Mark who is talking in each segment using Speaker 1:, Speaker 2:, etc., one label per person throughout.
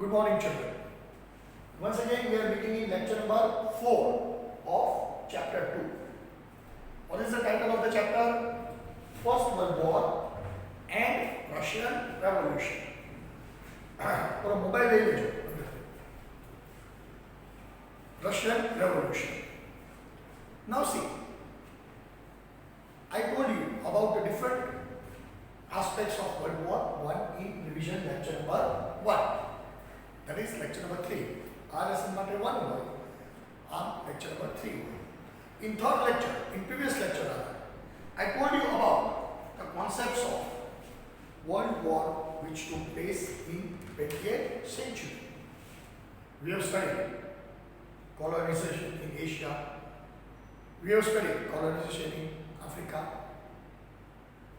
Speaker 1: Good morning, children. Once again, we are meeting in lecture number 4 of chapter 2. What is the title of the chapter? First World War and Russian Revolution. For a mobile radio. Russian Revolution. Now see, I told you about the different aspects of World War I in revision lecture number 1. That is lecture number 3. RS number 1 on lecture number 3. In third lecture, in previous lecture rather, I told you about the concepts of World War which took place in 20th century. We have studied colonization in Asia. We have studied colonization in Africa.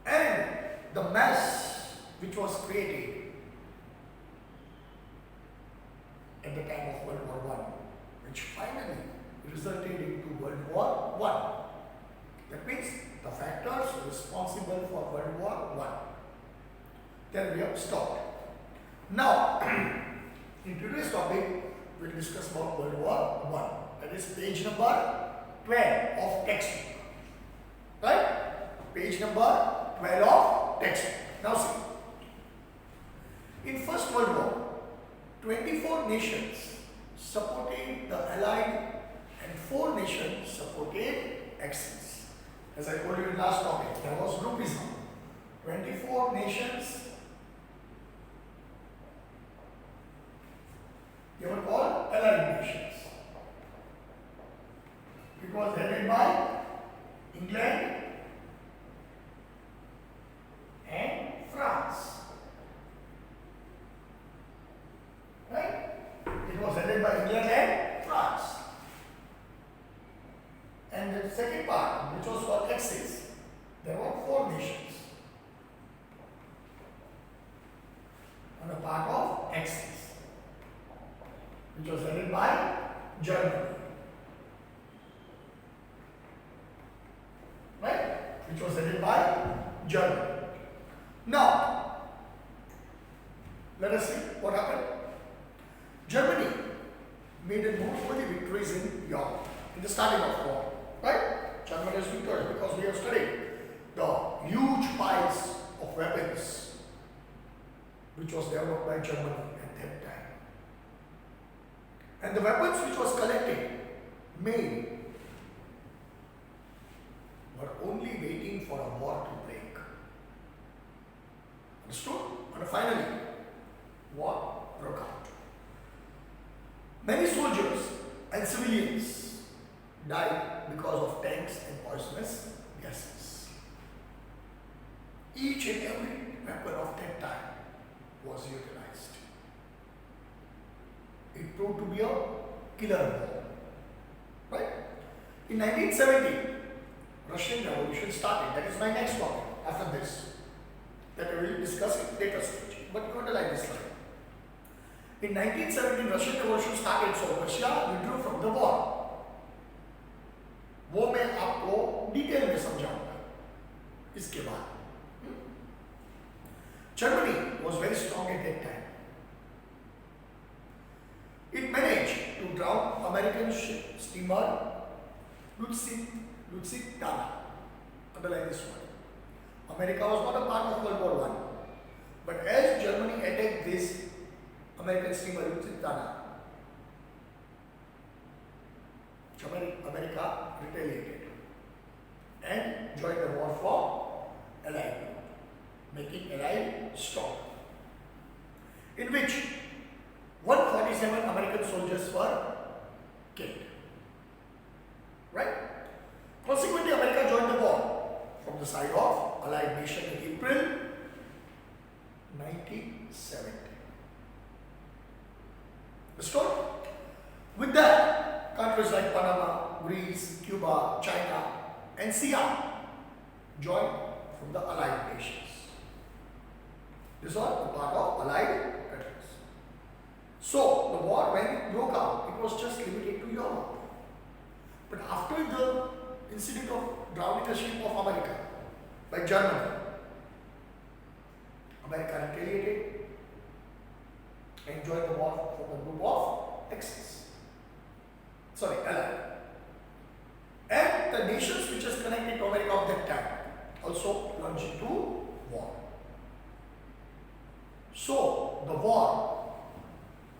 Speaker 1: And the mess which was created at the time of World War I, which finally resulted into World War I. That means the factors responsible for World War I. Then we have stopped. Now, in today's topic, we will discuss about World War I. That is page number 12 of textbook. Right? Page number 12 of textbook. Now see. In First World War, 24 nations supported the Allied and 4 nations supported Axis. As I told you in last topic, there was groupism. 24 nations, they were called Allied nations. It was headed by England and France. Right? It was headed by England and France. And the second part, which was called Axis, there were 4 nations on a part of Axis, which was headed by Germany. Right? Which was headed by Germany. Now, let us see what happened. Germany made a noteworthy victories in Europe in the starting of war. Right? Germany is victorious because we have studied the huge piles of weapons which was developed by Germany at that time. And the weapons which was collected, made, were only waiting for a war to break. Understood? And finally, war broke out. Many soldiers and civilians died because of tanks and poisonous gases. Each and every weapon of that time was utilized. It proved to be a killer war. Right? In 1917, Russian Revolution started. That is my next topic after this. That we will discuss in later stage. But you underline this slide. In 1917, Russian Revolution started, so Russia withdrew from the war. वो मैं आपको detail में समझाऊंगा इसके बाद. Germany was very strong at that time. It managed to drown American steamer Lusitania. Underline this one. America was not a part of World War I. But as Germany attacked this American steamer Lusitania, America retaliated and joined the war for Allied, making Allied strong, in which 147 American soldiers were killed. Right? Consequently, America joined the war from the side of Allied nation in April 1970. Understood? With that, countries like Panama, Greece, Cuba, China, and Siam joined from the Allied nations. These are the part of Allied countries. So, the war, when it broke out, it was just limited to Europe. But after the incident of drowning a ship of America by Germany, America retaliated and joined the war from the group of Axis. Sorry, Allied. And the nations which is connected to America of that time also plunged into war. So the war,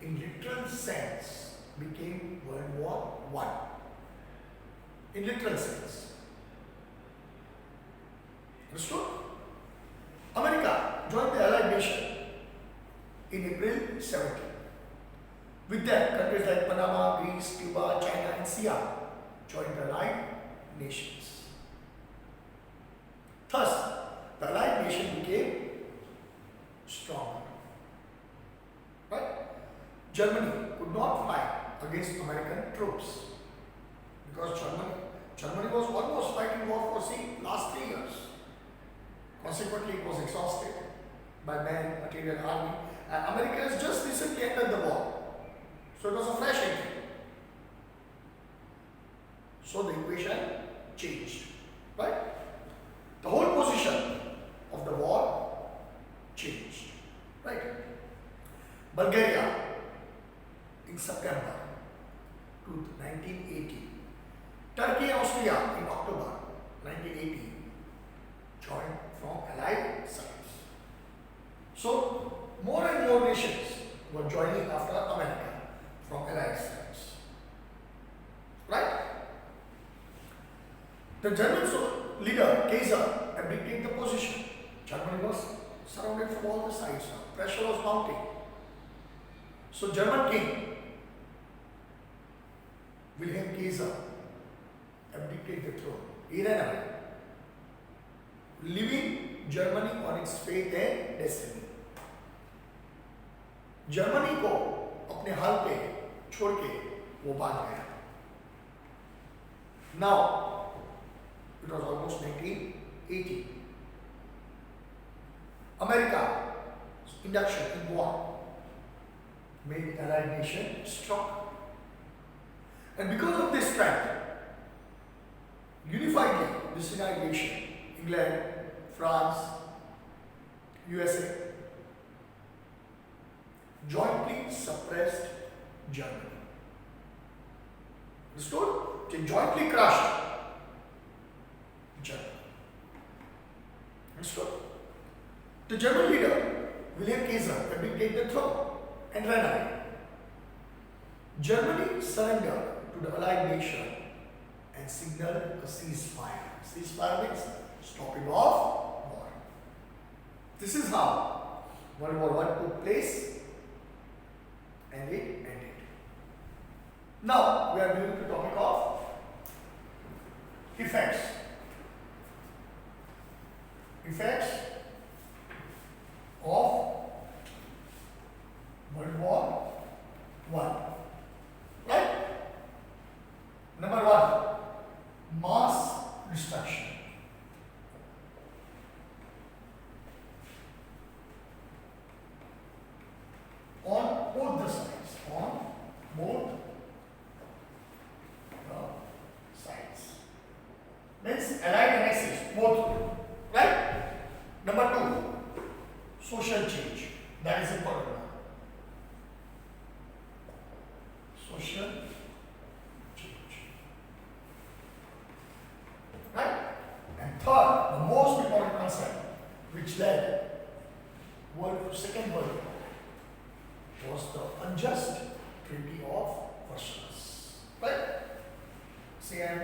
Speaker 1: in literal sense, became World War I. In literal sense. Understood? America joined the Allied nation in April 17. With that, countries like Panama, Greece, Cuba, China, and Siam joined the Allied nations. Thus, the Allied nation became stronger. Right? Germany could not fight against American troops because Germany was almost fighting war for last 3 years. Consequently, it was exhausted by men, material, army, and America has just recently entered the war. So it was a fresh entry. So the equation changed. Right? The whole position of the war changed. Right? Bulgaria in September 1980. Turkey and Austria in October 1980 joined from Allied sides. So more and more nations were joining after America from Allied sides. Right? The German leader Kaiser abdicated the position. Germany was surrounded from all the sides now. Pressure was mounting. So German king Wilhelm Kaiser abdicated the throne. He ran away, leaving Germany on its fate and destiny. Germany को अपने हाल पे छोड़ के वो भाग गया. Now, it was almost 1980. America's induction in war made the Allied nation strong. And because of this strength, unifiedly, this United Nation, England, France, USA, jointly suppressed Germany. Understood? They jointly crushed Germany. Understood? The German leader, Wilhelm Kaiser, abdicated the throne and ran away. Germany surrendered to the Allied nation and signaled a ceasefire. Ceasefire means stopping of war. This is how World War I took place and it ended. Now we are moving to the topic of effects. Effects of World War I. Right? Number one, mass destruction. On both the sides. On both the sides. Means Allied and Axis, both. Right? Number two, social change. That is important. Social change. Right? And third, the most important concept which led Second World War was the unjust Treaty of Versailles. Right? See, I am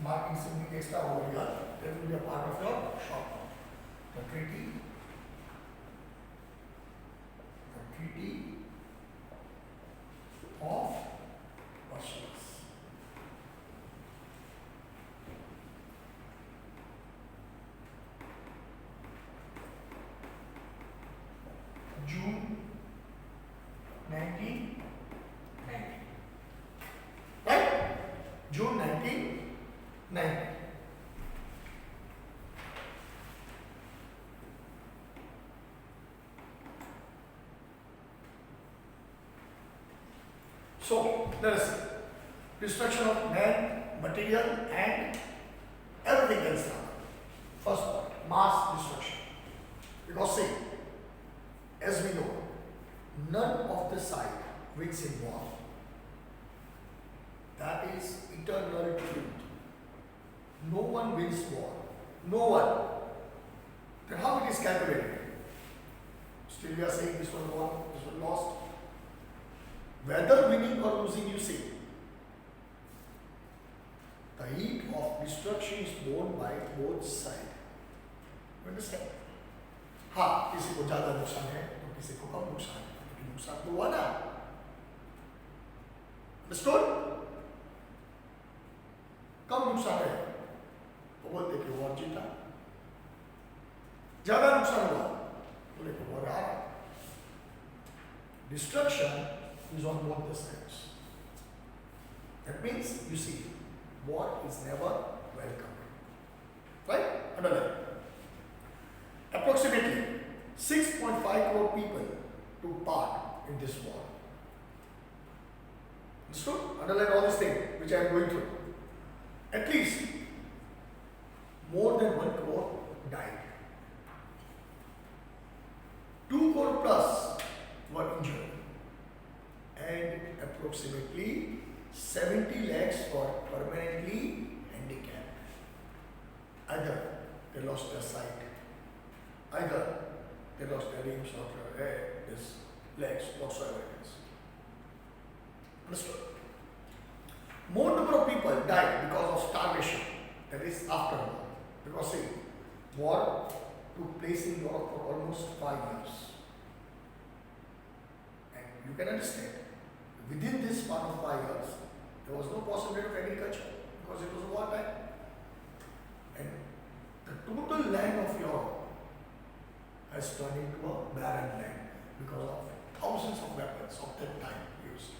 Speaker 1: marking something extra over here. That will be a part of your short note. The Treaty of Versailles. June 1990. Right? June 1990. So, let us see. Destruction of man, material, and everything else. First point, mass destruction. Because see, as we know, none of the side wins in war. That is eternal truth. No one wins war. No one. Then how it is calculated? Still we are saying this one won, this one lost. Whether winning or losing, you see, the heat of destruction is borne by both sides. You understand? हाँ, किसी को ज़्यादा नुकसान है तो किसी को कम नुकसान है, लेकिन नुकसान तो हुआ ना. Understood? कम नुकसान है तो बोलते कि वॉर जीता. ज़्यादा नुकसान हुआ बोले कि वॉर हारा. Destruction is on both the sides. That means, you see, war is never welcome. Right? Underline. Approximately 6.5 crore people took part in this war. Understood? Underline all these things which I am going through. At least more than 1 crore died. 2 crore plus were injured. And approximately 70 lakhs were permanently handicapped. Either they lost their sight, either they lost their limbs or their legs, whatsoever it is. Understood? More number of people died because of starvation, that is after war. Because see, war took place in Europe for almost 5 years. And you can understand, within this span of 5 years, there was no possibility of agriculture because it was a war time. And the total land of Europe has turned into a barren land because of thousands of weapons of that time used,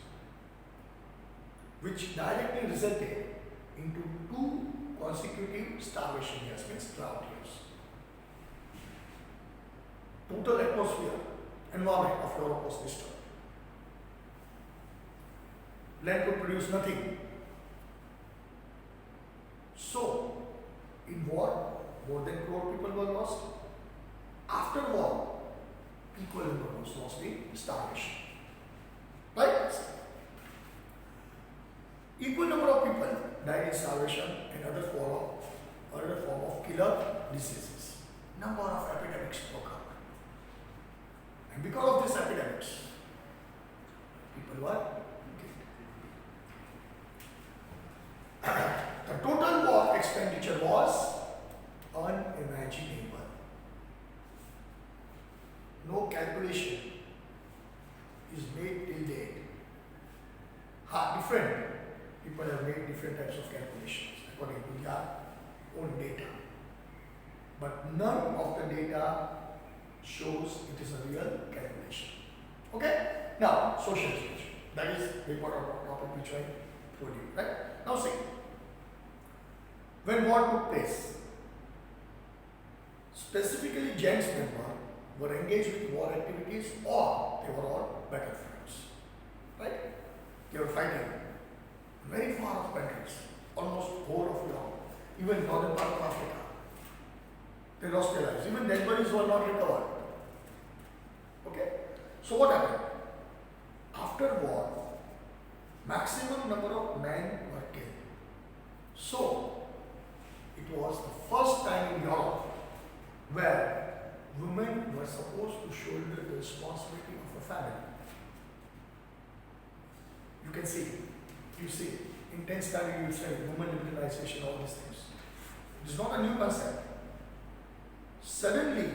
Speaker 1: which directly resulted into 2 consecutive starvation years, means drought years. Total atmosphere, environment of Europe was destroyed. Land could produce nothing. So, in war, more than 1 crore people were lost. After war, equal number was lost in starvation. Right? Equal number of people died in starvation and other form of killer diseases. Number of epidemics broke out. And because of these epidemics, people were killed. The total war expenditure was unimaginable. No calculation is made till date. Different people have made different types of calculations according to their own data. But none of the data shows it is a real calculation. Okay? Now, social change. That is the important topic which I told you. Right? Now see, when war took place, specifically gents members were engaged with war activities or they were all battlefields. Right? They were fighting very far off countries, almost whole of Europe, even northern part of Africa. They lost their lives. Even dead bodies were not recovered. Okay? So what happened? After war, maximum number of men were killed. So, it was the first time in Europe where women were supposed to shoulder the responsibility of a family. You can see, you see, in 10th standard you will study women liberalization, all these things. It is not a new concept. Suddenly,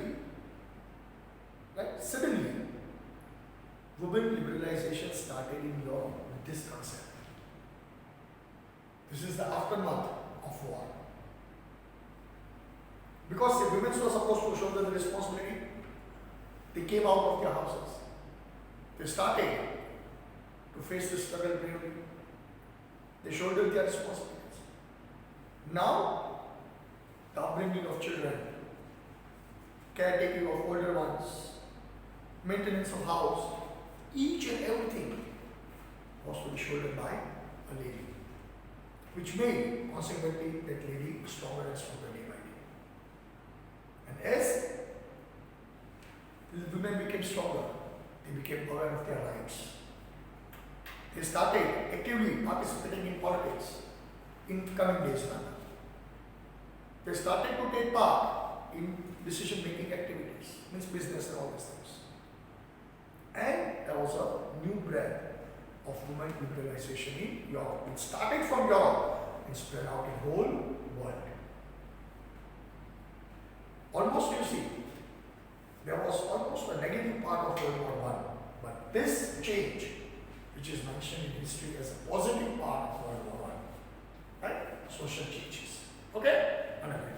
Speaker 1: women liberalization started in Europe with this concept. This is the aftermath of war. Because the women were supposed to shoulder the responsibility, they came out of their houses. They started to face the struggle bravely. They shouldered their responsibilities. Now, the upbringing of children, caretaking of older ones, maintenance of house, each and everything was to be shouldered by a lady, which made consequently that lady stronger and stronger day by day. And as the women became stronger, they became aware of their rights. They started actively participating in politics in coming days rather. They started to take part in decision-making activities, means business and all these things. And there was a new brand of women liberalization in Europe. It started from Europe and spread out in the whole world. Almost, you see, there was almost a negative part of World War I, but this change, which is mentioned in history as a positive part of World War I, right? Social changes. Okay? Another.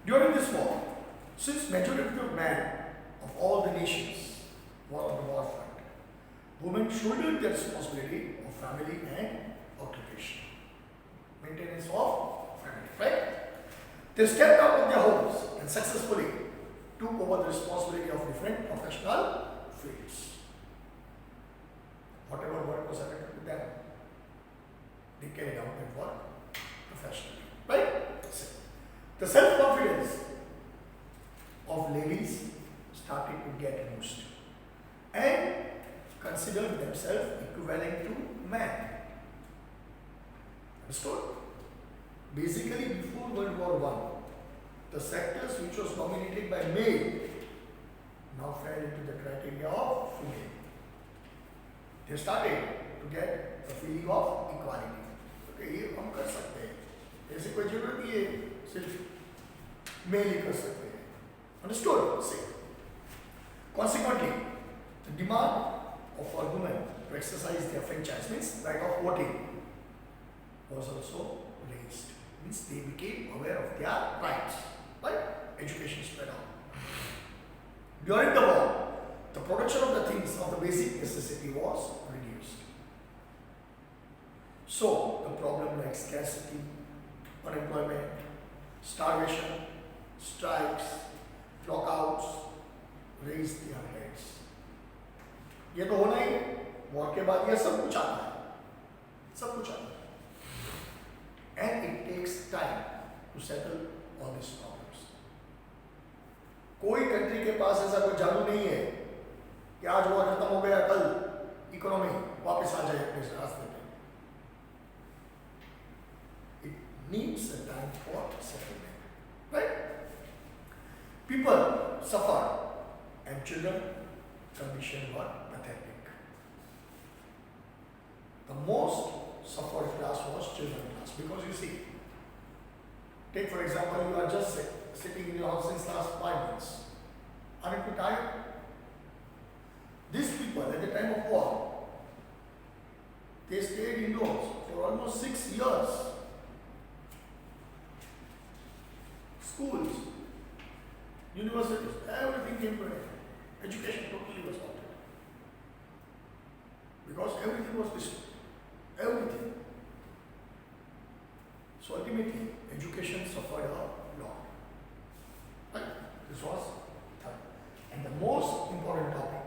Speaker 1: During this war, since majority of men of all the nations were on the war front, women shouldered the responsibility of family and occupation. Maintenance of family, right? They stepped out of their homes and successfully took over the responsibility of different professional fields. Whatever work was available to them, they carried out that work professionally, right? The self-confidence of ladies started to get boosted and considered themselves equivalent to men. Understood? Basically, before World War I, the sectors which was dominated by male now fell into the criteria of female. They started to get a feeling of equality. Okay, ये हम कर सकते हैं. ऐसे कोई जरूरत नहीं है सिर्फ मेल ही कर सकते हैं. Understood? See. Consequently, the demand for women to exercise their franchise, means right of voting, was also raised. Means they became aware of their rights. Right? Education spread out. During the war, the production of the things of the basic necessity was reduced. So, the problem like scarcity, unemployment, starvation, strikes, lockouts raised their heads. ये तो होना ही, war के बाद ये सब कुछ आता है, सब कुछ आता है. And it takes time to settle all these problems. कोई कंट्री के पास ऐसा कोई जादू नहीं है कि आज वॉर खत्म हो गया कल इकोनॉमी वापस आ जाए अपने रास्ते पे. It needs a time for settlement, right? People suffered and children condition were pathetic. The most suffered class was children class, because you see, take for example, you are just sitting in your house since last 5 months. Aren't you tired? These people at the time of war, they stayed indoors for almost 6 years. Schools, universities, everything came to an end. Education totally was halted. Because everything was destroyed. Everything. So ultimately, education suffered a lot. Right? This was third. And the most important topic,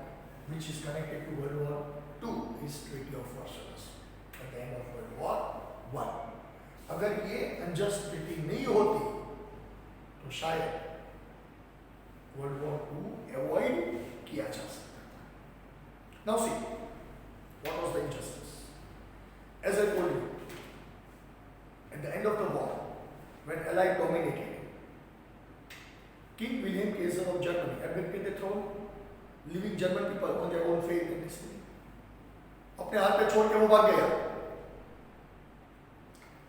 Speaker 1: which is connected to World War II, is Treaty of Versailles at the end of World War I. अगर ये unjust treaty नहीं होती, तो शायद World War II avoid किया जा सकता था. Now see, what was the injustice? As I told you, at the end of the war, when Allied dominated, King William Kaiser of Germany abdicated the throne, leaving German people on their own fate and destiny. अपने हाथ पे छोड़ के वो भाग गया.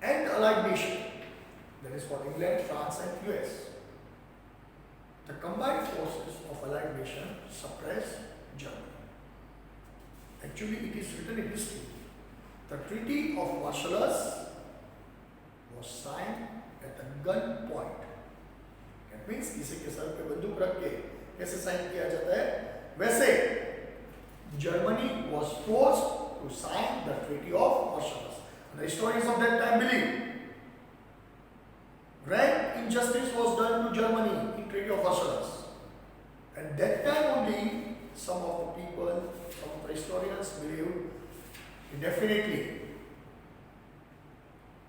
Speaker 1: And the Allied nation, that is for England, France, and US, the combined forces of Allied nation suppressed Germany. Actually, it is written in history. The Treaty of Versailles was signed at a gunpoint. That means किसी के sir पे बंदूक रख के कैसे sign किया जाता है, वैसे Germany was forced to sign the Treaty of Versailles. The historians of that time believe rank injustice was done to Germany in Treaty of Versailles. At that time only, some of the people, some of the historians believe definitely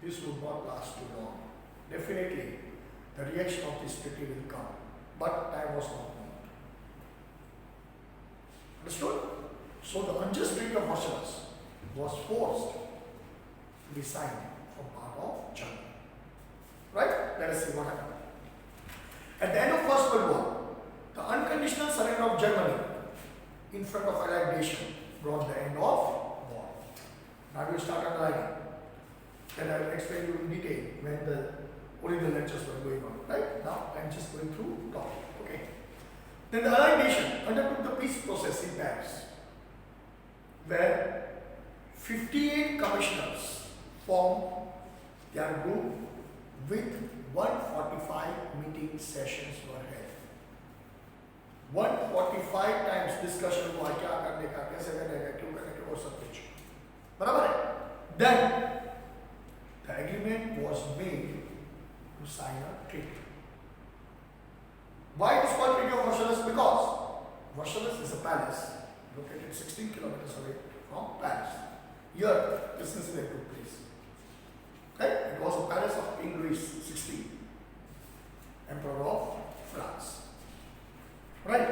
Speaker 1: this would not last too long. Definitely the reaction of this treaty will come, but time was not known. Understood? So the unjust treaty of Versailles was forced to be signed for part of Germany. Right? Let us see what happened. At the end of First World War, the unconditional surrender of Germany in front of Allied nation brought the end of war. Now we will start underlining. Then I will explain you in detail when the original lectures were going on. Right? Now I am just going through topic. Okay. Then the Allied nation undertook the peace process in Paris, where 58 commissioners formed their group with 145 meeting sessions were held. 145 times discussion हुआ क्या करने का, कैसे करने का, क्यों करने का, वो सब कुछ. बराबर है? Then the agreement was made to sign a treaty. Why it is called Treaty of Versailles? Because Versailles is a palace located 16 kilometers away from Paris. Here, this incident took place. Right? It was a palace of King Louis XVI, Emperor of France. Right?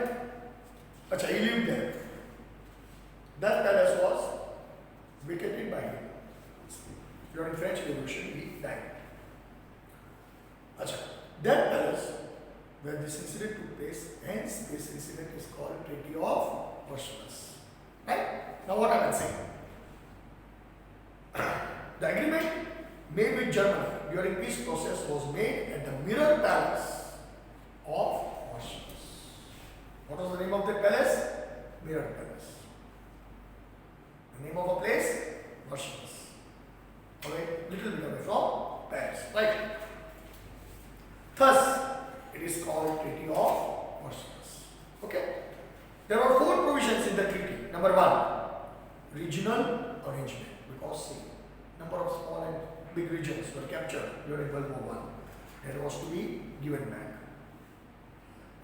Speaker 1: Acha, he lived there. That palace was vacated by him. During French Revolution, he died. Acha, that palace where this incident took place, hence this incident is called Treaty of Versailles. Right? Now what I am saying? The agreement made with Germany during peace process was made at the Mirror Palace of Versailles. What was the name of that palace? Mirror Palace. The name of a place? Versailles. Okay, little bit away from Paris. Right? Thus, it is called Treaty of Versailles. Okay? There are 4 provisions in the treaty. Number 1, regional arrangement. Because see, number of small and big regions were captured during World War I. That was to be given back.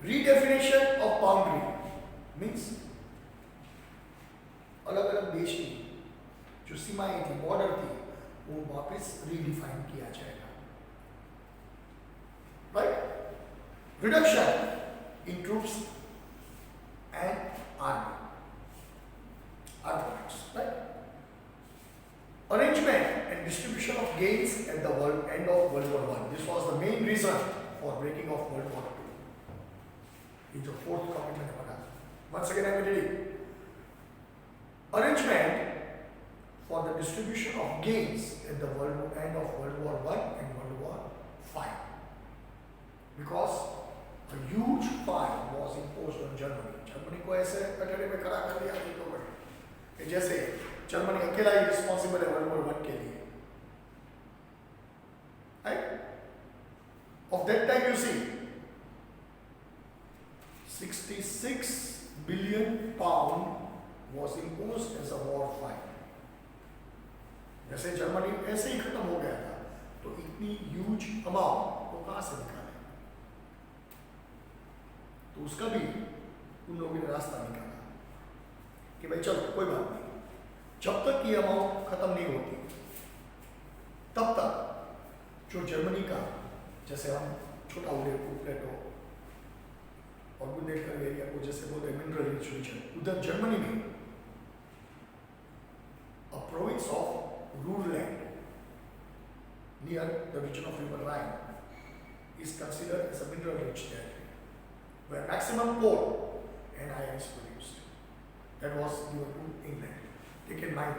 Speaker 1: Redefinition of boundary means अलग-अलग देश की जो सीमाएं थी, border थी, वो वापस redefine किया जाएगा. Right? Reduction in troops and army. Armaments. Right? Arrangement and distribution of gains at the end of World War I. This was the main reason for breaking of World War II. In the 4th commitment. Once again I will read it. Arrangement for the distribution of gains at the end of World War I and World War V. Because a huge fine was imposed on Germany. Germany को ऐसे कटोरे में खड़ा कर दिया कि लोगों ने कि जैसे जर्मनी अकेला ही रिस्पॉन्सिबल है वर्ल्ड वॉर I के लिए. Right? Of that time you see 66 billion pound was imposed as a war fine. जैसे जर्मनी ऐसे ही खत्म हो गया था तो इतनी ह्यूज अमाउंट वो कहाँ से निकाले? तो उसका भी उन लोगों ने रास्ता निकाला कि भाई चलो कोई बात नहीं, जब तक ये अमाउंट खत्म नहीं होती तब तक जो जर्मनी का, जैसे हम छोटा प्लेटो और बुंदेलखंड एरिया को जैसे बोलते हैं मिनरल रिच रीजन, उधर जर्मनी में a province of rural land near the region of River Rhine is considered as a mineral rich territory where maximum coal and iron is produced. That was given to England. They can mine.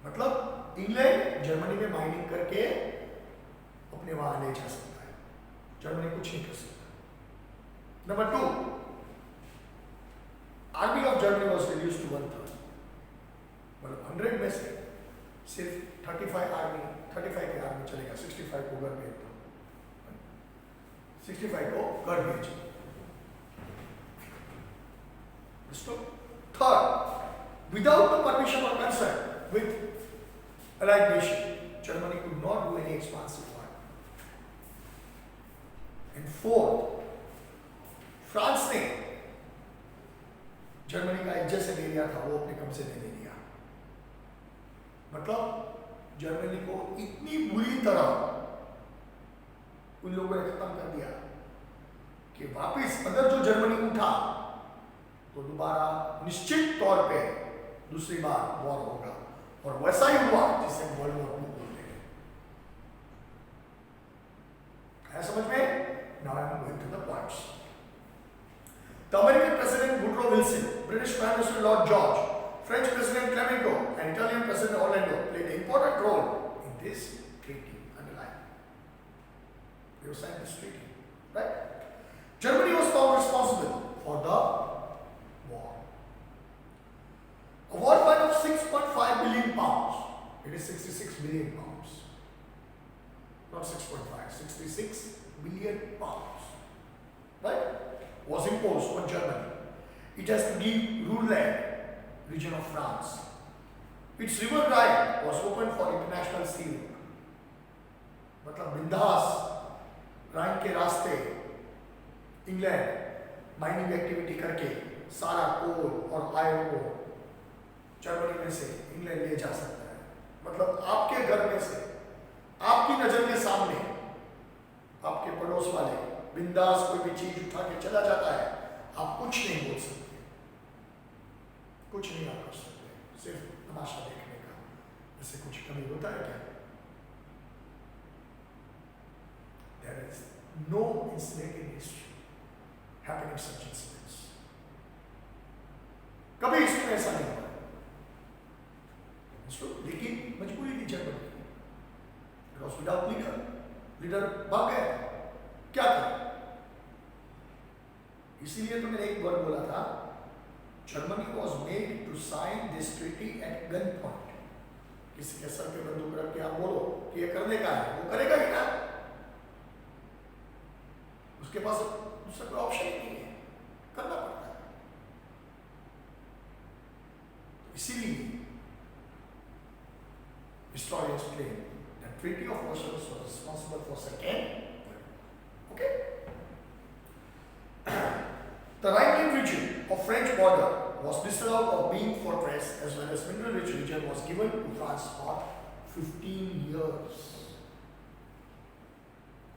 Speaker 1: मतलब England Germany में mining करके अपने वहां ले जा सकता है, Germany कुछ नहीं कर सकता. Number 2, army of Germany was reduce to 1/3. मतलब 100 में से सिर्फ 35 के आर्मी चलेगा, 65 को घर भेज दो, 65 को घर भेजो. Third, without the permission or consent with allied nation, Germany could not do any expansive work. And fourth, France ने जर्मनी का एडजेसेंट एरिया था वो अपने कब्जे में ले लिया. मतलब जर्मनी को इतनी बुरी तरह उन लोगों ने खत्म कर दिया कि वापस अगर जो जर्मनी उठा तो दोबारा निश्चित तौर पे दूसरी बार वॉर होगा, और वैसा ही हुआ जिसे वर्ल्ड वॉर 2 बोलते हैं। है समझ में? Now I am going to the points. The American President Woodrow Wilson, British Prime Minister Lord George, French President Clemenceau, and Italian President Orlando played an important role in this treaty. Underline. They have signed this treaty, right? Germany was found responsible for the war. A war fine of 6.5 billion pounds. It is 66 billion pounds. Not 6.5, 66 billion pounds. Right? Was imposed on Germany. It has to give Rhineland region of France. Its river Rhine was opened for international sea route. मतलब बिंदास राइन के रास्ते England mining activity करके सारा कोल और iron को Germany में से इंग्लैंड ले जा सकता है। मतलब आपके घर में से, आपकी नजर के सामने, आपके पड़ोस वाले बिंदास कोई भी चीज उठा के चला जाता है, आप कुछ नहीं बोल सकते, कुछ नहीं आप कर सकते, सिर्फ तमाशा देखने का। ऐसे कुछ कभी होता है क्या? There is no incident in history happening such incidents. कभी हिस्ट्री में ऐसा नहीं हुआ। लेकिन मजबूरी थी जर्मनी की, because without leader, लीडर भाग गया, क्या करें? इसीलिए तो मैंने एक वर्ड बोला था, Germany was made to sign this treaty at gunpoint. किसी के सर पे बंदूक रख के आप बोलो कि ये करने का है, वो करेगा ही ना, उसके पास दूसरा कोई ऑप्शन ही नहीं है, करना पड़ता है। तो इसीलिए historians claim that Treaty of Versailles was responsible for Second World War. Okay? The Rhineland region of French border was disallowed of being fortress, as well as mineral-rich region was given to France for 15 years.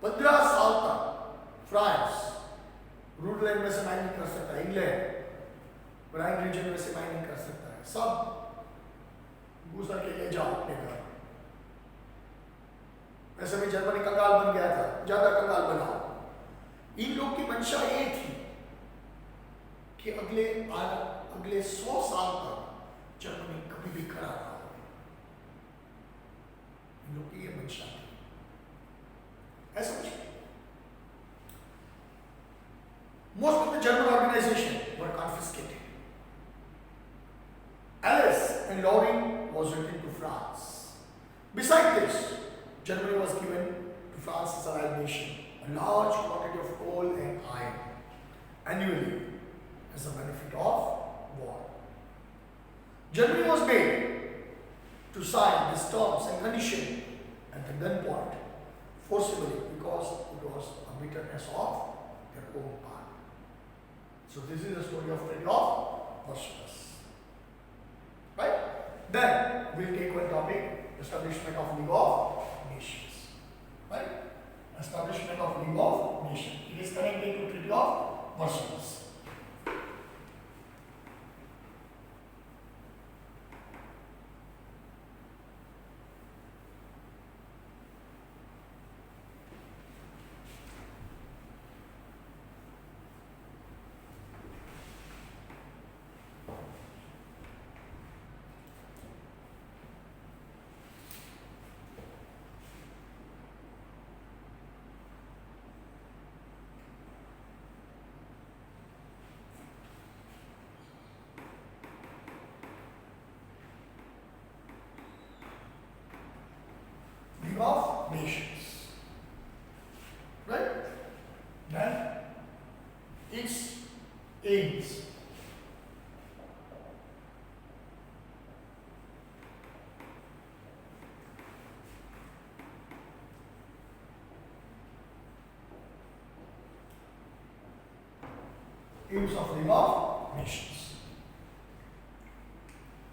Speaker 1: 15 साल तक France रूडलैंड में से mining कर सकता है, England राइन reason में से mining कर सकता है, सब गुजर के ले जाओ अपने घर। वैसे भी जर्मनी कंगाल बन गया था, ज्यादा कंगाल बनाओ। इन लोग की मंशा ये थी कि अगले 100 साल तक जर्मनी कभी भी खड़ा ना हो। इन लोग की ये मंशा थी, ऐसा कुछ। Most of the German organization were confiscated. Alice and Loring was returned to France. Besides this, Germany was given to France as an allied nation a large quantity of coal and iron annually as a benefit of war. Germany was made to sign these terms and conditions at the gunpoint forcibly because it was a bitterness of their own part. So this is the story of Treaty of Versailles. Right? Then we'll take one topic, establishment of League of Nations. Right? Establishment of League of Nations. It is connected to Treaty of Versailles. Of nations, right? Then its aims. Aims of League of Nations,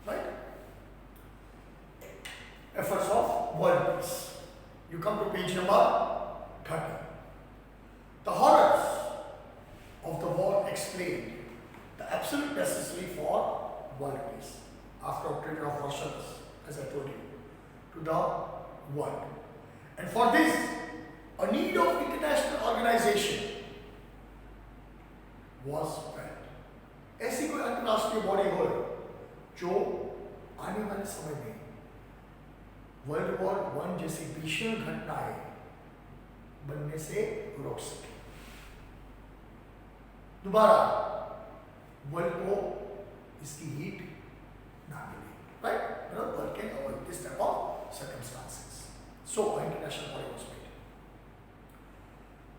Speaker 1: right? Efforts of world peace. You come to page number 30. The horrors of the war explained, the absolute world peace. After Treaty of Versailles, as I told you, to the world. And for this, a need of international organization was felt. ऐसी कोई अंतरराष्ट्रीय body हो जो आने वाले समय में world war 1 जैसी भीषण घटनाएं बनने से रोक सके, दोबारा वर्ल्ड को इसकी हीट ना मिले, right? World can avoid this type of circumstances. So an international body was made.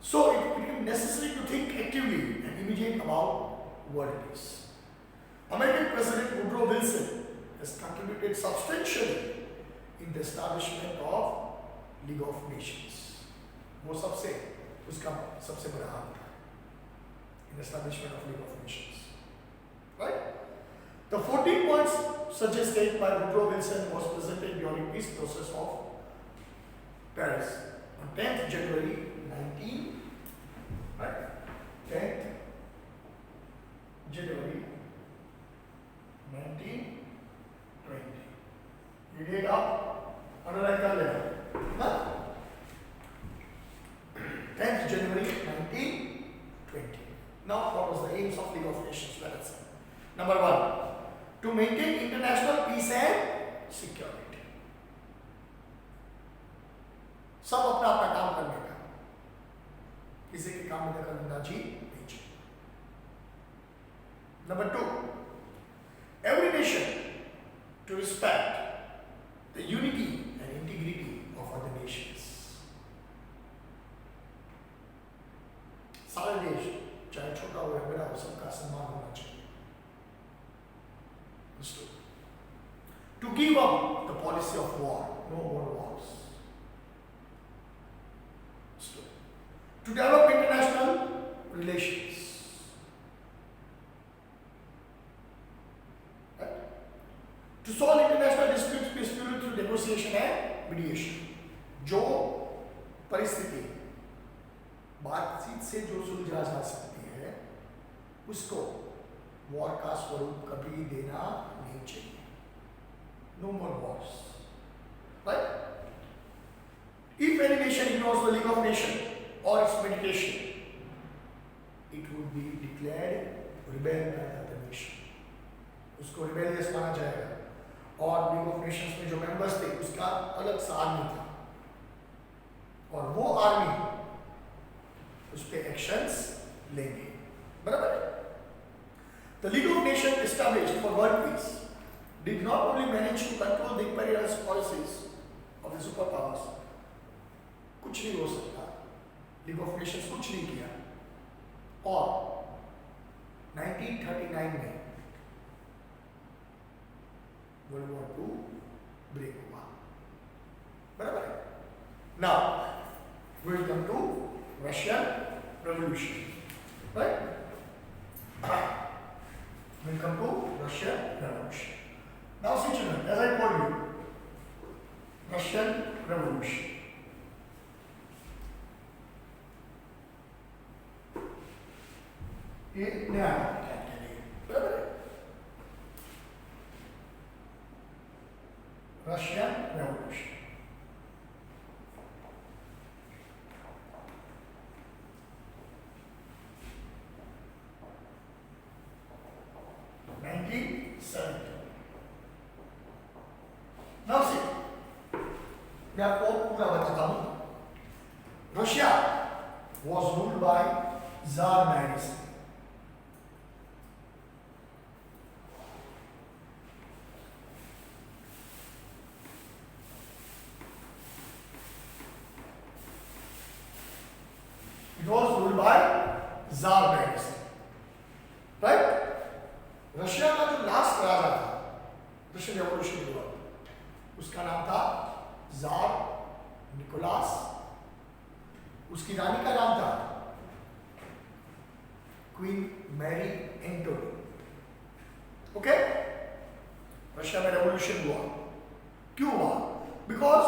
Speaker 1: So it became necessary to think actively and immediately about world peace. American President Woodrow Wilson has contributed substantially in the establishment of League of Nations. वो उसका सबसे बड़ा हाथ था in the establishment of League of Nations, right? The 14 points suggested by Woodrow Wilson was presented during peace process of Paris on 10th January 19, right? 10th January 1920. You date up, underline कर लेना, हाँ? 10th January 1920. Now, what was the aims of League of Nations? Let us see. Number 1, to maintain international peace and security. सब अपना अपना काम करने का, किसी के काम में दखलअंदाजी नहीं चाहिए. Number 2, every nation to respect the unity and integrity of other nations. सारे देश चाहे छोटा हो या बड़ा हो सबका सम्मान होना चाहिए. To give up the policy of war, no more wars. To develop international relations. Right? To solve international disputes peacefully through negotiation and mediation. जो परिस्थिति बातचीत से जो सुलझा जा सकती है, उसको वॉर का स्वरूप कभी देना नहीं चाहिए. No more wars, right? If any nation ignores the League of Nations or its mediation, it would be declared rebel by the other nation. उसको rebellious माना जाएगा. और League of Nations में जो members थे, उसका अलग सा आर्मी था. और वो आर्मी उस पे actions लेंगे, बराबर? The League of Nations established for world peace did not only manage to control the imperialist policies of the superpowers. कुछ नहीं हो सकता. League of Nations कुछ नहीं किया. और 1939 में World War II ब्रेक हुआ, बराबर है? Now we will come to Russian Revolution, right? We will come to Russian Revolution. Now see children, as I told you, Russian Revolution. ये नया Russian Revolution. Now see, मैं आपको पूरा बताता हूँ. Russia was ruled by Tsar dynasty. It was ruled by Tsar dynasty, right? Russia का जो last राजा था रशियन रेवोल्यूशन के बाद, उसका नाम था जार निकोलास. उसकी रानी का नाम था queen Marie Antoinette. Okay, Russia में रेवोल्यूशन हुआ. क्यों हुआ? Because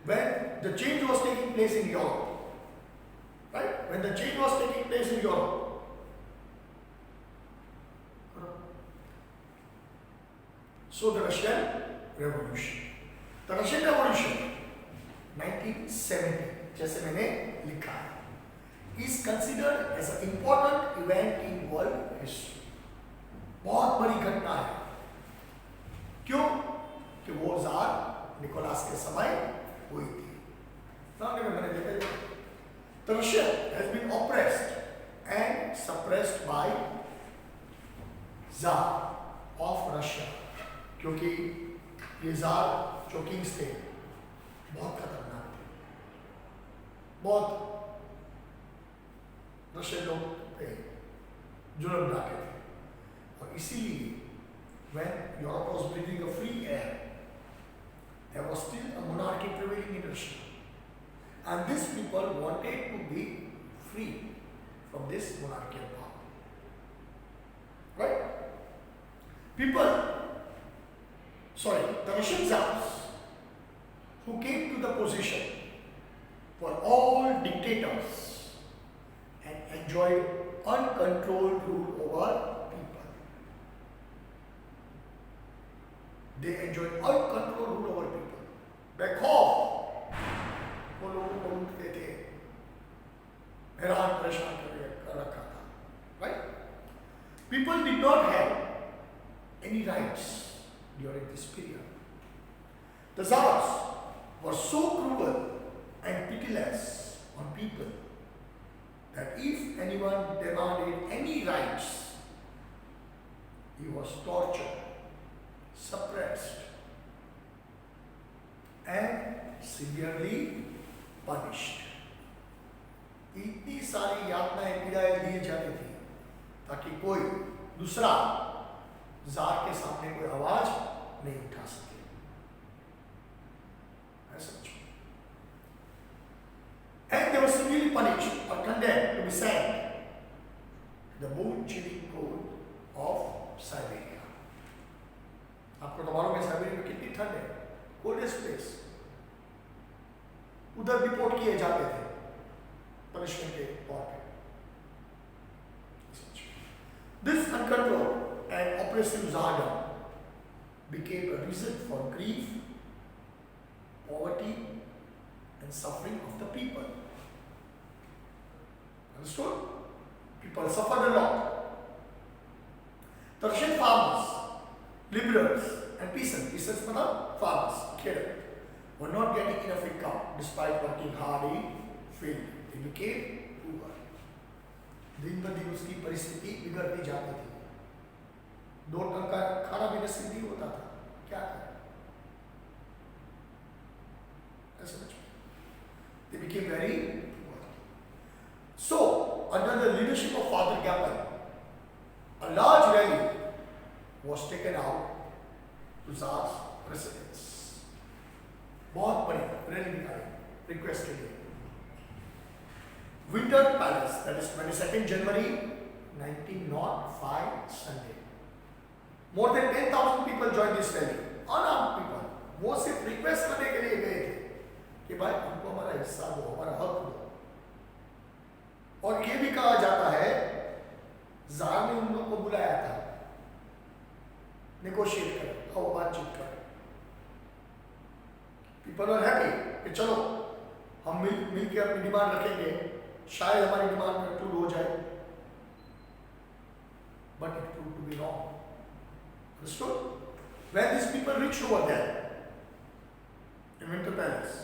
Speaker 1: when the change was taking place in Europe, right? When the change was taking place in Europe, So the Russian Revolution. The Russian Revolution 1970, जैसे मैंने लिखा है, is considered as an important event in world history. बहुत बड़ी घटना है. क्यों? कि वो जार निकोलास के समय हुई थी. सामने में मैंने देखा, the Russia has been oppressed and suppressed by Tsar of Russia. क्योंकि ये जार जो किंग्स थे बहुत खतरनाक थे, बहुत रशियन लोग थे, जुल्म ढाके थे, और इसीलिए when Europe was breathing a free air, there was still a monarchy prevailing in Russia, and these people wanted to be free from this monarchical power. Right? The Russian Tsars who came to the position were all dictators and enjoyed uncontrolled rule over people. They enjoyed uncontrolled rule over people. बेखौफ वो लोगों को लूटते थे, हैरान परेशान कर रखा था. Right? People did not have any rights during this period. The Tsars were so cruel and pitiless on people that if anyone demanded any rights, he was tortured, suppressed, and severely punished. इतनी सारी यातनाएं पीड़ाएं दी जाती थी ताकि कोई दूसरा jar के सामने कोई आवाज नहीं उठा सके. And they were severely punished or condemned to be sent to the bone-chilling cold of Siberia. आपको तो मालूम है साइबेरिया में कितनी ठंड है, कोल्डेस्ट प्लेस. उधर डिपोर्ट किए जाते थे पनिशमेंट के तौर पे. This uncontrolled and oppressive Tsardom became a reason for grief, poverty, and suffering of the people. Understood? People suffered a lot. The Russian farmers, liberals, and peasants means farmers, were not getting enough income despite working hard in field. They became poor. दिन ब दिन उसकी परिस्थिति बिगड़ती जाती थी. 2 ton का खाना भी नसीब नहीं होता था. क्या करें? ऐसा कुछ. They became very poor. So, under the leadership of Father Gapon, a large rally was taken out to Tsar's residence. बहुत बड़ी रैली निकाली रिक्वेस्ट के लिए. Winter Palace, that is 22nd January 1905 Sunday. More than 10,000 people joined this rally. Unarmed people. वो सिर्फ request करने के लिए गए थे कि भाई हमको हमारा हिस्सा दो, हमारा हक दो. और ये भी कहा जाता है जार ने उन लोगों को बुलाया था नेगोशिएट कर, आओ बातचीत कर. पीपल आर हैप्पी कि चलो हम मिल के अपनी डिमांड रखेंगे, शायद हमारी डिमांड में अप्रूव हो जाए. But it proved to be wrong. Understood? When these people reached over there in Winter Palace,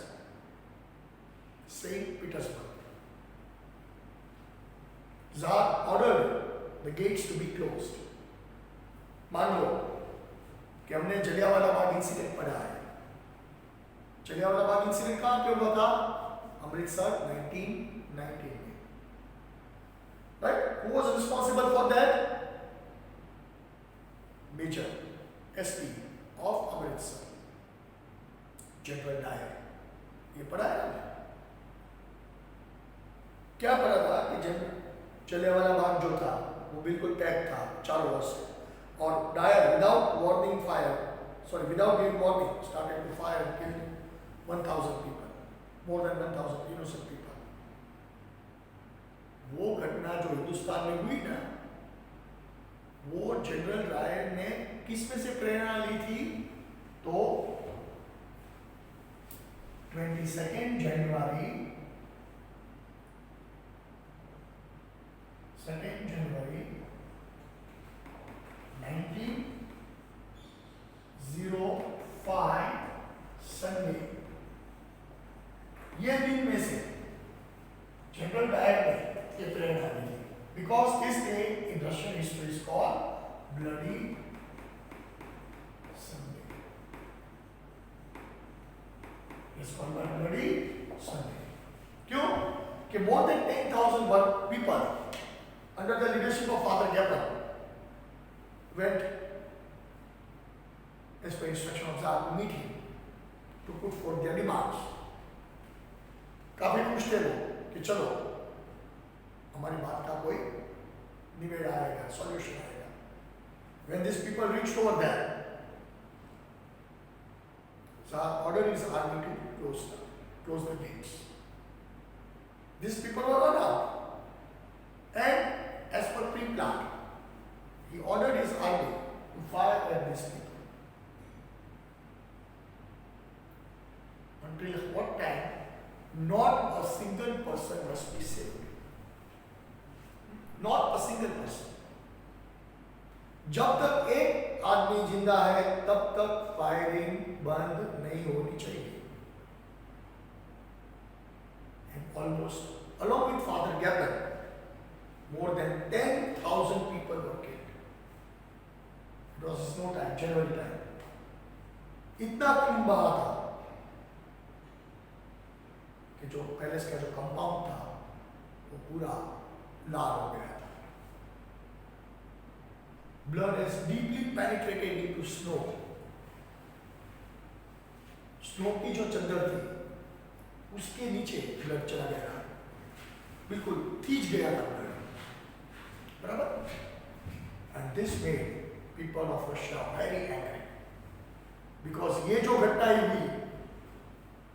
Speaker 1: St. Petersburg, Tsar ordered the gates to be closed. मान लो कि हमने जलियांवाला बाग इंसिडेंट पढ़ा है. जलियांवाला बाग इंसिडेंट कहाँ पे हुआ था? अमृतसर 1919 में. Right? Who was responsible for that? Major SP of Amritsar, General Dyer. ये पढ़ा है हमने. क्या पढ़ा था कि जलियांवाला बाग जो था वो बिल्कुल पैक था चारों ओर से, और Dyer without giving warning started to fire and killed 1,000 people, more than 1,000 innocent people. वो घटना जो हिंदुस्तान में हुई ना, वो जनरल रायट ने किस में से प्रेरणा ली थी? तो 22 जनवरी 1905 संडे, ये दिन में से जनरल डायर ने ये प्रेरणा ली थी। Because this day in Russian history is called bloody Sunday. It's called bloody Sunday. क्यों? कि more than 10,000 people under the leadership of Father Gabriel went as per instruction of Tsar to meet him to put forth their demands. काफी खुश थे वो कि चलो हमारी बात का कोई निवेड़ आएगा, सॉल्यूशन आएगा। When these people reached over there, Tsar ordered his army to close the gates. These people were run out, and as per pre-plan, he ordered his army to fire at these people. Until what time? Not a single person must be saved. Not a single person. जब तक एक आदमी जिंदा है तब तक firing बंद नहीं होनी चाहिए। And almost along with Father Gabriel, more than 10,000 people were killed. It was snow time, January time. इतना खून बहा था कि जो पैलेस का जो कंपाउंड था वो पूरा लाल हो गया था। Blood has deeply penetrated into snow. Snow की जो चद्दर थी उसके नीचे ब्लड चला गया, बिल्कुल खींच गया था ब्लड, बराबर। And this made people of Russia very angry, because ये जो घटना हुई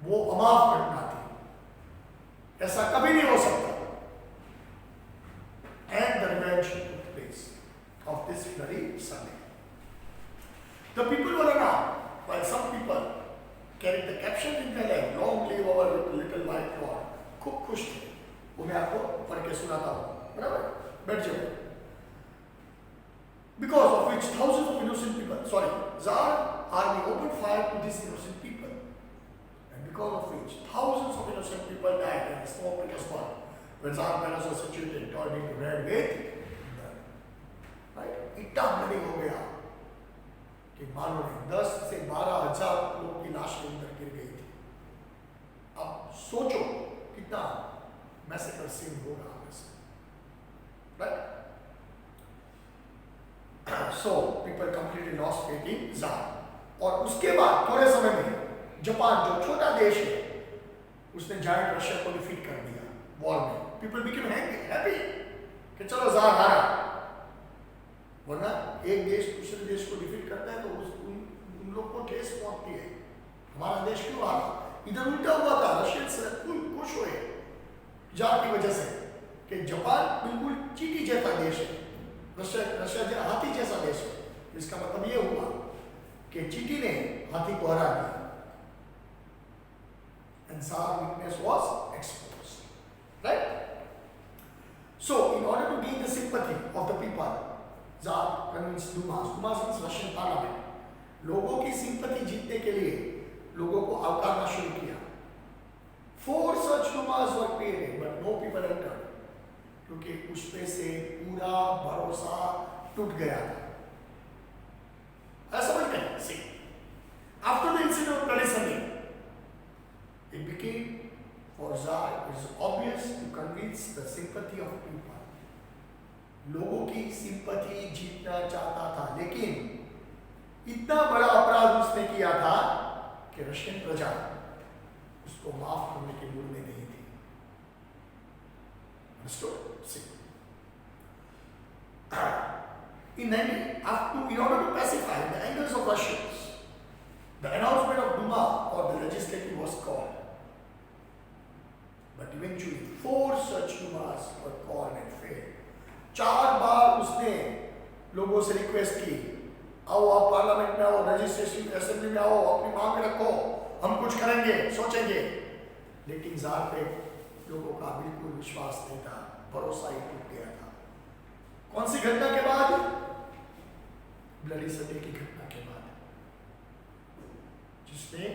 Speaker 1: वो अमाफ घटना थी, ऐसा कभी नहीं हो सकता। And the revenge took place of this bloody Sunday. The people were around while some people carried the caption in their leg, long live our little white Lord. खूब खुश थे। वो मैं आपको पढ़ के सुनाता हूँ, बराबर? बैठ जाओ। Because of which thousands of innocent people, Tsar army opened fire to these innocent people, and because of which thousands of innocent people died and the smoke was burned. When Tsar palace was situated, turned into red with blood. Right? इतना bloody हो गया कि मालूम नहीं 10 से 12,000 लोगों की लाशें अंदर गिर गई थी। अब सोचो कितना मैसेकर सीन होगा वैसे, right? So people completely lost faith in tsar. और उसके बाद थोड़े समय में जापान जो छोटा देश है उसने जायंट रशिया को डिफीट कर दिया वॉर में। पीपल बिकेम हैप्पी कि चलो ज़ार हारा। वरना एक देश दूसरे देश को डिफीट करता है तो उन लोग को ठेस पहुंचती है, हमारा देश क्यों हारा। इधर उल्टा हुआ था, रशियंस खुश हुए जार की वजह से कि जापान बिल्कुल चींटी जैसा देश है, रशिया हाथी जैसा देश है। इसका मतलब ये हुआ कि चींटी ने हाथी को हरा दिया। And Tsar weakness was exposed, right? So in order to gain the sympathy of the people, Tsar convinced Dumas means Russian parliament, लोगों की सिंपैथी जीतने के लिए लोगों को आवकारना शुरू किया। 4 such Dumas were created, but no people entered, क्योंकि उस पे से पूरा भरोसा टूट गया था। ऐसा समझ गए? See, after the incident of Bloody Sunday, it became for Tsar it was obvious to convince the sympathy of people. लोगों की सिंपैथी जीतना चाहता था, लेकिन इतना बड़ा अपराध उसने किया था कि रशियन प्रजा उसको माफ करने के मूड में नहीं थी। Understood? See. In order to pacify the angers of Russians, the announcement of Duma or the legislature was called. But eventually 4 such Dumas were called and failed. 4 बार उसने लोगों से रिक्वेस्ट की, आओ आप पार्लियामेंट में आओ, लेजिस्लेटिव असेंबली में आओ, अपनी मांग रखो, हम कुछ करेंगे, सोचेंगे। लेकिन जार पे लोगों का बिल्कुल विश्वास नहीं था, भरोसा ही टूट गया था। कौन सी घटना के बाद? ब्लडी संडे की घटना के बाद, जिसमें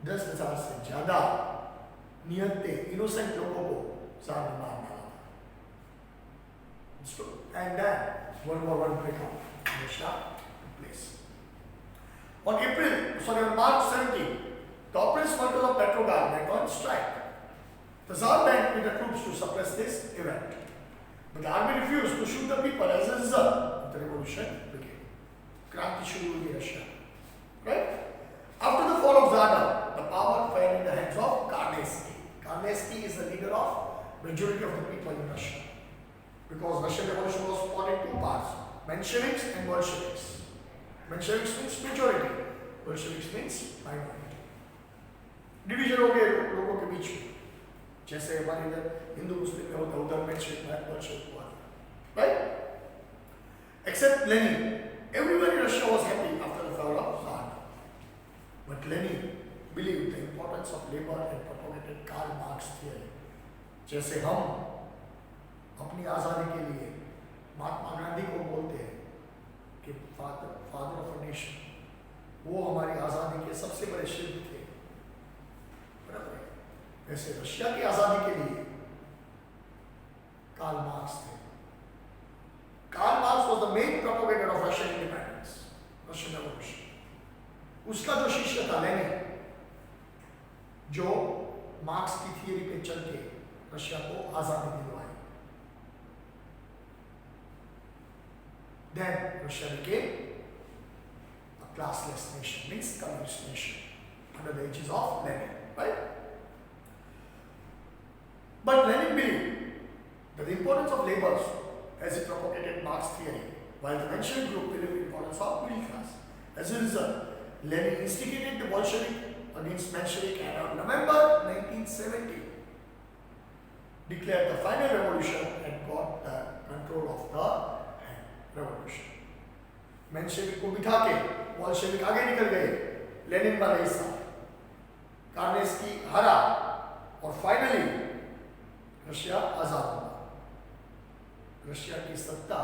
Speaker 1: 10,000 से ज्यादा निहत्थे इनोसेंट लोगों को जार ने मार डाला था। And then World War I broke out. Russia took place. On March 17, the operations of Petrograd went on strike. The Tsar went with the troops to suppress this event, but the army refused to shoot the people. As a result, the revolution began. Kranti shuru hui Russia. Right? After the fall of Tsar, the power fell in the hands of Karneski. Karneski is the leader of majority of the people in Russia. Because Russian revolution was split in two parts, Mensheviks and Bolsheviks. Mensheviks means majority, Bolsheviks means minority. Division हो गए लोगों के बीच में, जैसे हमारे इधर हिंदू मुस्लिम में होता, उधर मेंशेविक बोल्शेविक हुआ, right? Except Lenin, everyone in Russia was happy after the fall of Tsar. But Lenin believed the importance of labor and propagated Karl Marx theory. जैसे हम अपनी आज़ादी के लिए महात्मा गांधी को बोलते हैं कि फादर ऑफ अ नेशन, वो हमारी आज़ादी के सबसे बड़े शिल्पी थे, बराबर है। वैसे रशिया की आज़ादी के लिए कार्ल मार्क्स थे। Karl Marx was the main propagator of Russian independence, Russian revolution. उसका जो शिष्य था लेनिन, जो मार्क्स की थियरी पे चल के रशिया को आज़ादी दिलवाई। Then Russia became a classless nation, means communist nation, under the aegis of Lenin, right? But Lenin believed that the importance of labor as he propagated Marx theory, while the Menshevik group believed in the importance of middle class. As a result, Lenin instigated the Bolshevik against Menshevik and on November 1970 declared the final revolution and got the control of the revolution. Menshevik को बिठा के Bolshevik आगे निकल गए, Lenin वाला हिस्सा, कार्नेस्की हारा और फाइनली रशिया आजाद हुआ। रशिया की सत्ता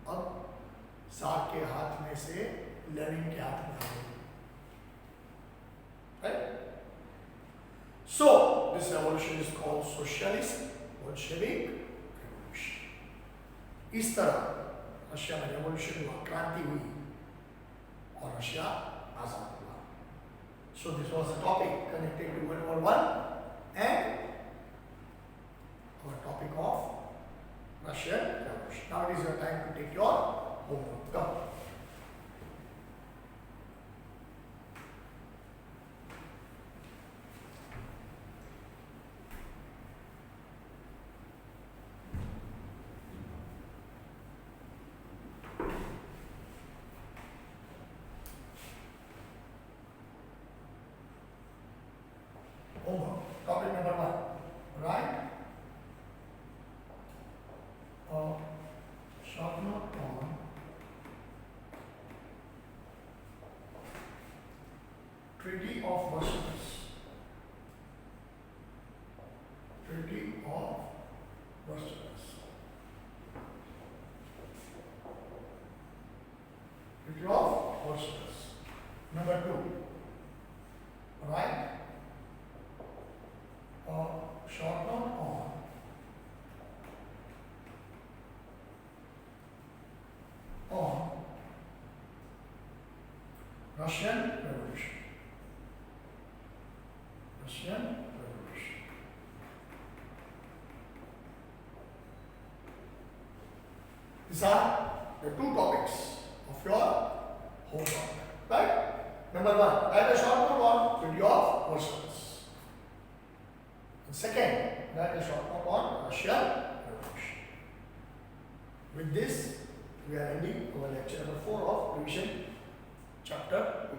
Speaker 1: अब जार के हाथ में से लेनिन के हाथ में आ गई। Right? So this revolution is called socialist Bolshevik revolution. इस तरह रशिया में रेवोल्यूशन हुआ, क्रांति हुई और रशिया आजाद हुआ। So this was the topic connected to World War I and our topic of Russian Revolution. Now it is your time to take your homework. Come. Homework. Topic number 1. Right? Short note on Treaty of Versailles. Treaty of Versailles. Treaty of Versailles. Number 2. Right? Short note on Russian Revolution. Russian Revolution. These are the two topics of your homework. Right? Number 1, write a short note on Treaty of Versailles. And second, write a short note on Russian Revolution. With this, we are ending our lecture number 4 of revision chapter 2.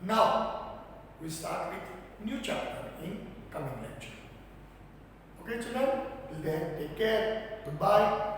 Speaker 1: Now, we start with new chapter in coming lecture. Okay, children? Till then, take care. Goodbye.